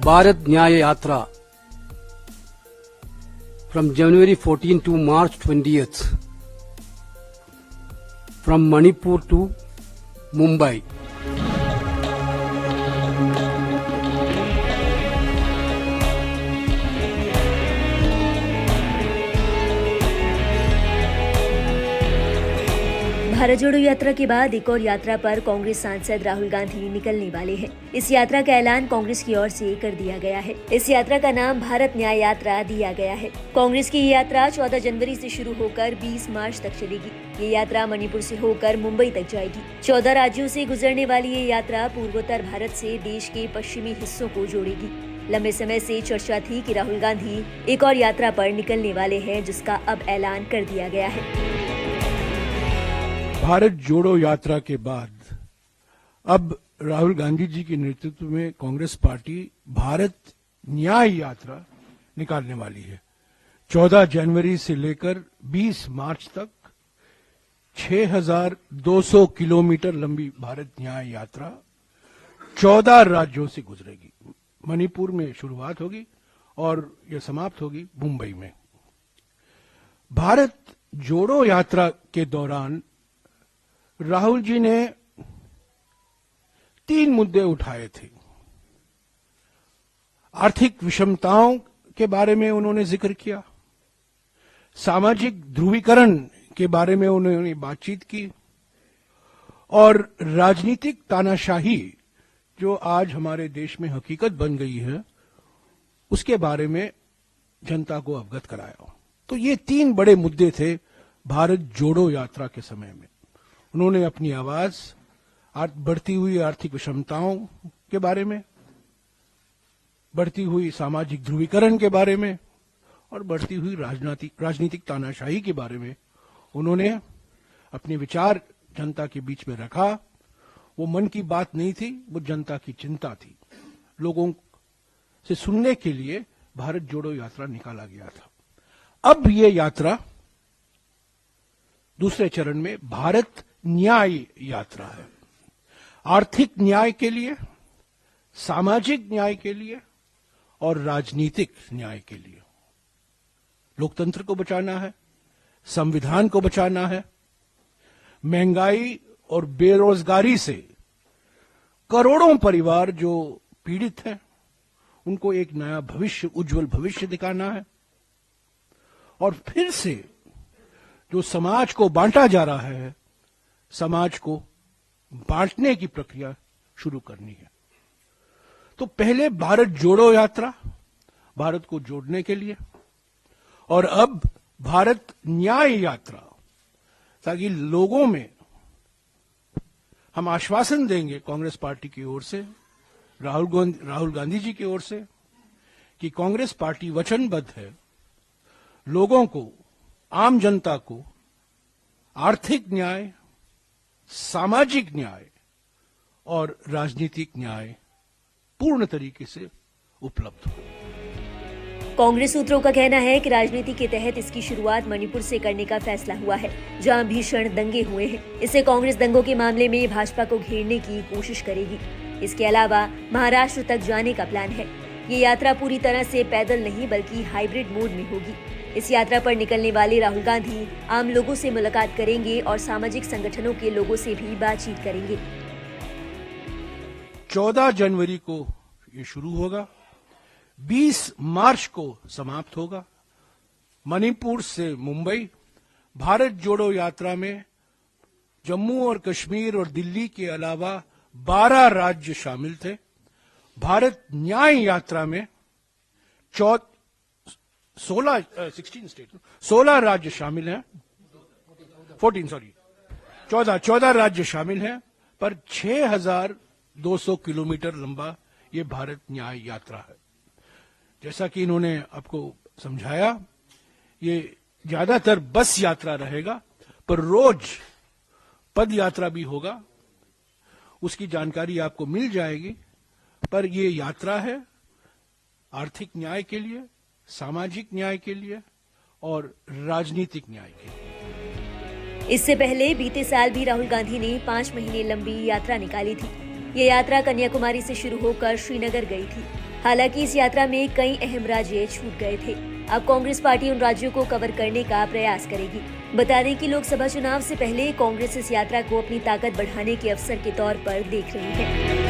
Bharat Nyaya Yatra from January 14 to March 20th from Manipur to Mumbai. Bharat जोड़ो यात्रा के बाद एक और यात्रा पर कांग्रेस सांसद राहुल गांधी निकलने वाले हैं। इस यात्रा का ऐलान कांग्रेस की ओर से कर दिया गया है। इस यात्रा का नाम भारत न्याय यात्रा दिया गया है। कांग्रेस की ये यात्रा 14 जनवरी से शुरू होकर 20 मार्च तक चलेगी। ये यात्रा मणिपुर से होकर मुंबई तक जाएगी। 14 राज्यों से गुजरने वाली ये यात्रा पूर्वोत्तर भारत से देश के पश्चिमी हिस्सों को जोड़ेगी। लंबे समय से चर्चा थी कि राहुल गांधी एक और यात्रा पर निकलने वाले हैं, जिसका अब ऐलान कर दिया गया है। भारत जोड़ो यात्रा के बाद अब राहुल गांधी जी के नेतृत्व में कांग्रेस पार्टी भारत न्याय यात्रा निकालने वाली है। 14 जनवरी से लेकर 20 मार्च तक 6,200 किलोमीटर लंबी भारत न्याय यात्रा 14 राज्यों से गुजरेगी। मणिपुर में शुरुआत होगी और यह समाप्त होगी मुंबई में। भारत जोड़ो यात्रा के दौरान राहुल जी ने 3 मुद्दे उठाए थे। आर्थिक विषमताओं के बारे में उन्होंने जिक्र किया, सामाजिक ध्रुवीकरण के बारे में उन्होंने बातचीत की और राजनीतिक तानाशाही जो आज हमारे देश में हकीकत बन गई है उसके बारे में जनता को अवगत कराया। तो ये 3 बड़े मुद्दे थे भारत जोड़ो यात्रा के समय में। उन्होंने अपनी आवाज बढ़ती हुई आर्थिक विषमताओं के बारे में, बढ़ती हुई सामाजिक ध्रुवीकरण के बारे में और बढ़ती हुई राजनीतिक तानाशाही के बारे में उन्होंने अपने विचार जनता के बीच में रखा। वो मन की बात नहीं थी, वो जनता की चिंता थी। लोगों से सुनने के लिए भारत जोड़ो यात्रा निकाला गया था। अब ये यात्रा दूसरे चरण में भारत न्याय यात्रा है। आर्थिक न्याय के लिए, सामाजिक न्याय के लिए और राजनीतिक न्याय के लिए। लोकतंत्र को बचाना है, संविधान को बचाना है। महंगाई और बेरोजगारी से करोड़ों परिवार जो पीड़ित हैं उनको एक नया भविष्य, उज्जवल भविष्य दिखाना है। और फिर से जो समाज को बांटा जा रहा है, समाज को बांटने की प्रक्रिया शुरू करनी है। तो पहले भारत जोड़ो यात्रा भारत को जोड़ने के लिए, और अब भारत न्याय यात्रा, ताकि लोगों में हम आश्वासन देंगे कांग्रेस पार्टी की ओर से, राहुल गांधी जी की ओर से, कि कांग्रेस पार्टी वचनबद्ध है लोगों को, आम जनता को आर्थिक न्याय, सामाजिक न्याय और राजनीतिक न्याय पूर्ण तरीके से उपलब्ध हो। कांग्रेस सूत्रों का कहना है कि राजनीति के तहत इसकी शुरुआत मणिपुर से करने का फैसला हुआ है, जहां भीषण दंगे हुए हैं। इससे कांग्रेस दंगों के मामले में भाजपा को घेरने की कोशिश करेगी। इसके अलावा महाराष्ट्र तक जाने का प्लान है। ये यात्रा पूरी तरह से पैदल नहीं बल्कि हाइब्रिड मोड में होगी। इस यात्रा पर निकलने वाले राहुल गांधी आम लोगों से मुलाकात करेंगे और सामाजिक संगठनों के लोगों से भी बातचीत करेंगे। 14 जनवरी को ये शुरू होगा, 20 मार्च को समाप्त होगा। मणिपुर से मुंबई। भारत जोड़ो यात्रा में जम्मू और कश्मीर और दिल्ली के अलावा 12 राज्य शामिल थे। भारत न्याय यात्रा में 16 राज्य शामिल हैं। 14 राज्य शामिल हैं, पर 6,200 किलोमीटर लंबा ये भारत न्याय यात्रा है। जैसा कि इन्होंने आपको समझाया, ये ज्यादातर बस यात्रा रहेगा, पर रोज पद यात्रा भी होगा। उसकी जानकारी आपको मिल जाएगी। पर ये यात्रा है आर्थिक न्याय के लिए, सामाजिक न्याय के लिए और राजनीतिक न्याय के लिए। इससे पहले बीते साल भी राहुल गांधी ने 5 महीने लंबी यात्रा निकाली थी। ये यात्रा कन्याकुमारी से शुरू होकर श्रीनगर गई थी। हालांकि इस यात्रा में कई अहम राज्य छूट गए थे। अब कांग्रेस पार्टी उन राज्यों को कवर करने का प्रयास करेगी। बता दें कि लोकसभा चुनाव से पहले कांग्रेस इस यात्रा को अपनी ताकत बढ़ाने के अवसर के तौर पर देख रही है।